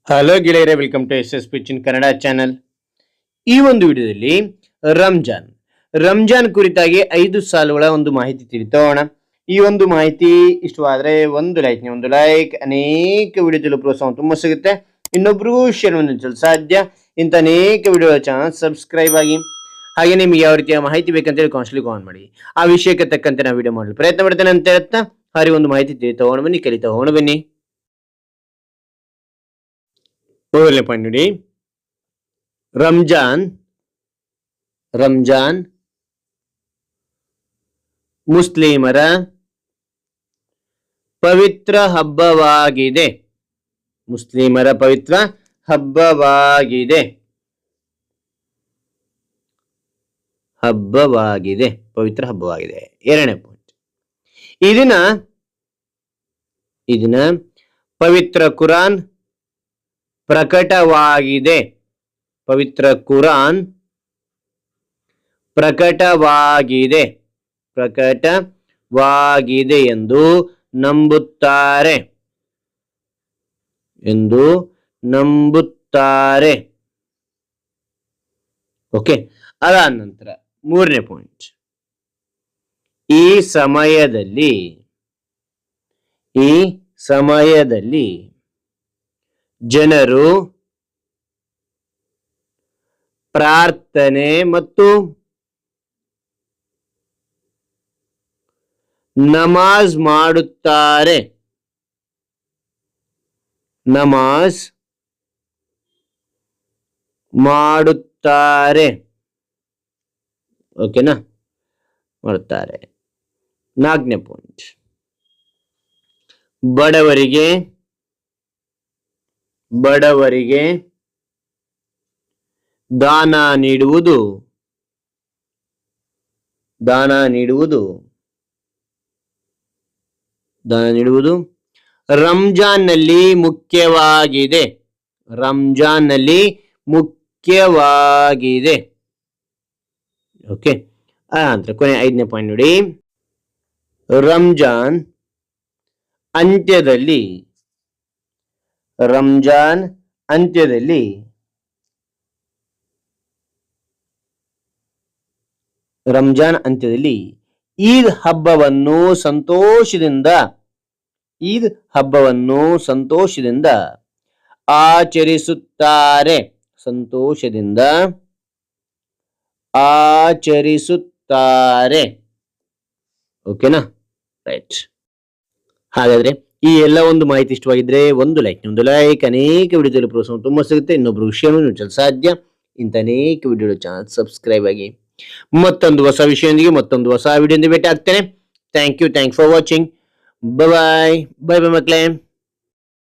Hello ಗೆಳೆಯರೆ, welcome to S pitch Kannada channel. ಈ ಒಂದು ವಿಡಿಯೋದಲ್ಲಿ ರಂಜಾನ್ ಕುರಿತಾಗಿ 5 ಸಾಲುಗಳ ಒಂದು ಮಾಹಿತಿ ತಿಳಿತೋಣ. ಈ ಒಂದು ಮಾಹಿತಿ ಇಷ್ಟವಾದ್ರೆ ಒಂದು ಲೈಕ್ ಅನೇಕ ವಿಡಿಯೋ ಪ್ರೋತ್ಸಾಹ ತುಂಬಾ ಸಿಗುತ್ತೆ. ಇನ್ನೊಬ್ರಿಗೂ ಶೇರ್ ಮಾಡಲು ಸಾಧ್ಯ. ಇಂಥ ಅನೇಕ ವಿಡಿಯೋ ಚಾನಲ್ ಸಬ್ಸ್ಕ್ರೈಬ್ ಆಗಿ. ಹಾಗೆ ನಿಮ್ಗೆ ಯಾವ ರೀತಿಯ ಮಾಹಿತಿ ಬೇಕಂತೇಳಿ ಕಾಮೆಂಟ್ ಮಾಡಿ. ಆ ವಿಷಯಕ್ಕೆ ತಕ್ಕಂತೆ ನಾವು ವಿಡಿಯೋ ಮಾಡಲು ಪ್ರಯತ್ನ ಮಾಡ್ತೇನೆ ಅಂತ ಹೇಳ್ತಾ ಹಾಗೆ ಒಂದು ಮಾಹಿತಿ ತಿಳಿತೋಣ ಬನ್ನಿ, ಕಲಿತೋಣ ಬನ್ನಿ. ಮೊದಲನೇ ಪಾಯಿಂಟ್ ನೋಡಿ, ರಂಜಾನ್ ಮುಸ್ಲಿಮರ ಪವಿತ್ರ ಹಬ್ಬವಾಗಿದೆ. ಪವಿತ್ರ ಹಬ್ಬವಾಗಿದೆ. ಎರಡನೇ ಪಾಯಿಂಟ್, ಈ ದಿನ ಪವಿತ್ರ ಕುರಾನ್ ಪ್ರಕಟವಾಗಿದೆ. ಎಂದು ನಂಬುತ್ತಾರೆ. ಓಕೆ. ಅದಾದ ನಂತರ ಮೂರನೇ ಪಾಯಿಂಟ್, ಈ ಸಮಯದಲ್ಲಿ ಜನರು ಪ್ರಾರ್ಥನೆ ಮತ್ತು ನಮಾಜ್ ಮಾಡುತ್ತಾರೆ. ಓಕೆನಾ, ಮಾಡುತ್ತಾರೆ. ನಾಲ್ಕನೇ ಪಾಯಿಂಟ್, ಬಡವರಿಗೆ ದಾನ ನೀಡುವುದು ರಂಜಾನ್ನಲ್ಲಿ ಮುಖ್ಯವಾಗಿದೆ. ಓಕೆ. ನಂತರ ಕೊನೆ ಐದನೇ ಪಾಯಿಂಟ್ ನೋಡಿ, ರಂಜಾನ್ ಅಂತ್ಯದಲ್ಲಿ ಈದ್ ಹಬ್ಬವನ್ನು ಸಂತೋಷದಿಂದ ಆಚರಿಸುತ್ತಾರೆ. ಓಕೆನಾ, ರೈಟ್. ಹಾಗಾದ್ರೆ ಈ ಎಲ್ಲ ಒಂದು ಮಾಹಿತಿ ಇಷ್ಟವಾಗಿದ್ರೆ ಒಂದು ಲೈಕ್ ಅನೇಕ ವಿಡಿಯೋದಲ್ಲಿ ಪ್ರೋತ್ಸಾಹ ತುಂಬಾ ಸಿಗುತ್ತೆ. ಇನ್ನೊಬ್ರು ವಿಷಯ ಸಾಧ್ಯ. ಇಂಥ ಅನೇಕ ವಿಡಿಯೋ ಚಾನಲ್ ಸಬ್ಸ್ಕ್ರೈಬ್ ಆಗಿ. ಮತ್ತೊಂದು ಹೊಸ ವಿಷಯದೊಂದಿಗೆ ಮತ್ತೊಂದು ಹೊಸ ವಿಡಿಯೋದಿಂದ ಭೇಟಿ ಆಗ್ತೇನೆ. Thank you for watching. Bye ಮಕ್ಕಳೇ.